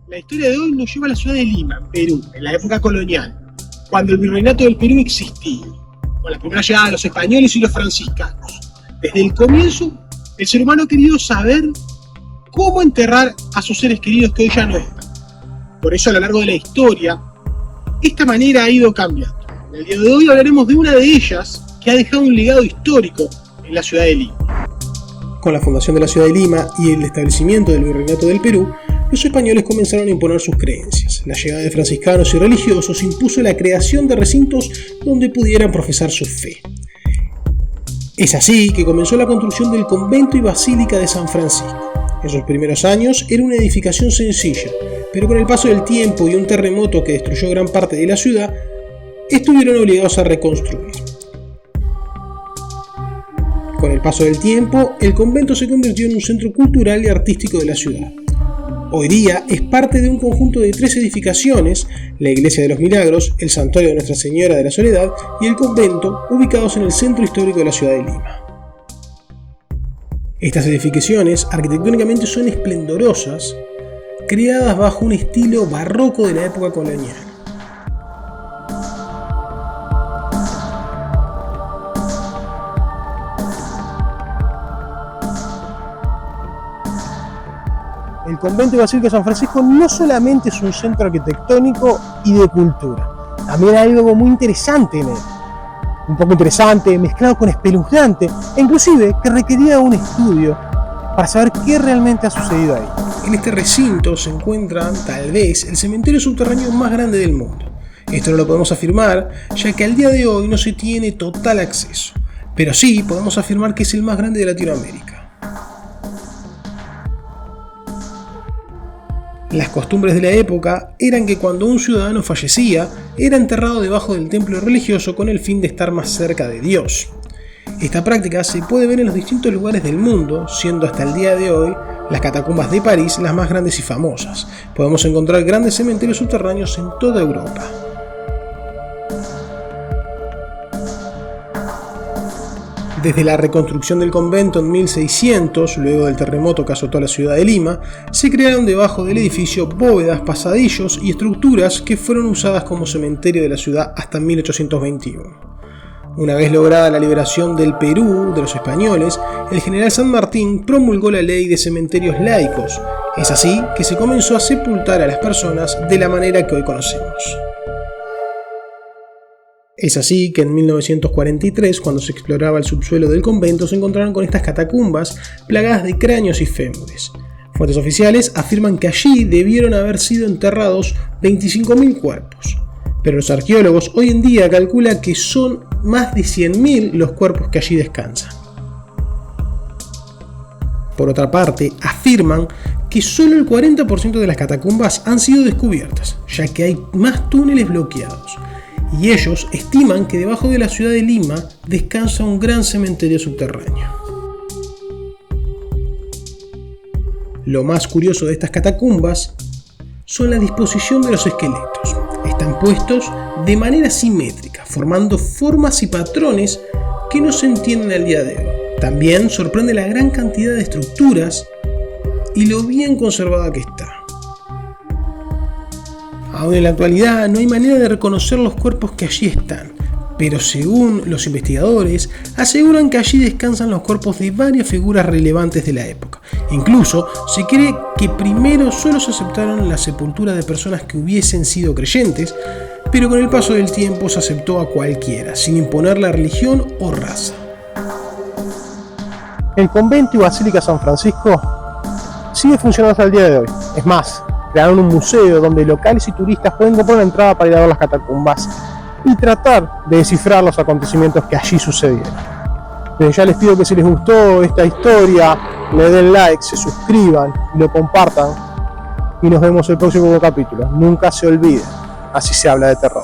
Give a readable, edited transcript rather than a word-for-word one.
La historia de hoy nos lleva a la ciudad de Lima, en Perú, en la época colonial, cuando el virreinato del Perú existía, con la primera llegada de los españoles y los franciscanos. Desde el comienzo, el ser humano ha querido saber cómo enterrar a sus seres queridos que hoy ya no están. Por eso, a lo largo de la historia, esta manera ha ido cambiando. En el día de hoy hablaremos de una de ellas que ha dejado un legado histórico en la ciudad de Lima. Con la fundación de la ciudad de Lima y el establecimiento del virreinato del Perú, los españoles comenzaron a imponer sus creencias. La llegada de franciscanos y religiosos impuso la creación de recintos donde pudieran profesar su fe. Es así que comenzó la construcción del convento y basílica de San Francisco. En sus primeros años era una edificación sencilla, pero con el paso del tiempo y un terremoto que destruyó gran parte de la ciudad, estuvieron obligados a reconstruir. Con el paso del tiempo, el convento se convirtió en un centro cultural y artístico de la ciudad. Hoy día es parte de un conjunto de 3 edificaciones, la Iglesia de los Milagros, el Santuario de Nuestra Señora de la Soledad y el convento, ubicados en el centro histórico de la ciudad de Lima. Estas edificaciones arquitectónicamente son esplendorosas, creadas bajo un estilo barroco de la época colonial. El convento y basílica de San Francisco no solamente es un centro arquitectónico y de cultura, también hay algo muy interesante en él. Un poco interesante, mezclado con espeluznante, e inclusive que requería un estudio para saber qué realmente ha sucedido ahí. En este recinto se encuentra, tal vez, el cementerio subterráneo más grande del mundo. Esto no lo podemos afirmar, ya que al día de hoy no se tiene total acceso, pero sí podemos afirmar que es el más grande de Latinoamérica. Las costumbres de la época eran que cuando un ciudadano fallecía, era enterrado debajo del templo religioso con el fin de estar más cerca de Dios. Esta práctica se puede ver en los distintos lugares del mundo, siendo hasta el día de hoy las catacumbas de París las más grandes y famosas. Podemos encontrar grandes cementerios subterráneos en toda Europa. Desde la reconstrucción del convento en 1600, luego del terremoto que azotó a la ciudad de Lima, se crearon debajo del edificio bóvedas, pasadillos y estructuras que fueron usadas como cementerio de la ciudad hasta 1821. Una vez lograda la liberación del Perú de los españoles, el general San Martín promulgó la ley de cementerios laicos. Es así que se comenzó a sepultar a las personas de la manera que hoy conocemos. Es así que en 1943, cuando se exploraba el subsuelo del convento, se encontraron con estas catacumbas plagadas de cráneos y fémures. Fuentes oficiales afirman que allí debieron haber sido enterrados 25.000 cuerpos, pero los arqueólogos hoy en día calculan que son más de 100.000 los cuerpos que allí descansan. Por otra parte, afirman que solo el 40% de las catacumbas han sido descubiertas, ya que hay más túneles bloqueados. Y ellos estiman que debajo de la ciudad de Lima descansa un gran cementerio subterráneo. Lo más curioso de estas catacumbas son la disposición de los esqueletos. Están puestos de manera simétrica, formando formas y patrones que no se entienden al día de hoy. También sorprende la gran cantidad de estructuras y lo bien conservada que está. Aún en la actualidad no hay manera de reconocer los cuerpos que allí están, pero según los investigadores, aseguran que allí descansan los cuerpos de varias figuras relevantes de la época. Incluso se cree que primero solo se aceptaron la sepultura de personas que hubiesen sido creyentes, pero con el paso del tiempo se aceptó a cualquiera, sin imponer la religión o raza. El convento y basílica San Francisco sigue funcionando hasta el día de hoy. Es más, crearon un museo donde locales y turistas pueden comprar una entrada para ir a ver las catacumbas y tratar de descifrar los acontecimientos que allí sucedieron. Desde ya les pido que si les gustó esta historia, le den like, se suscriban y lo compartan. Y nos vemos en el próximo capítulo. Nunca se olviden, así se habla de terror.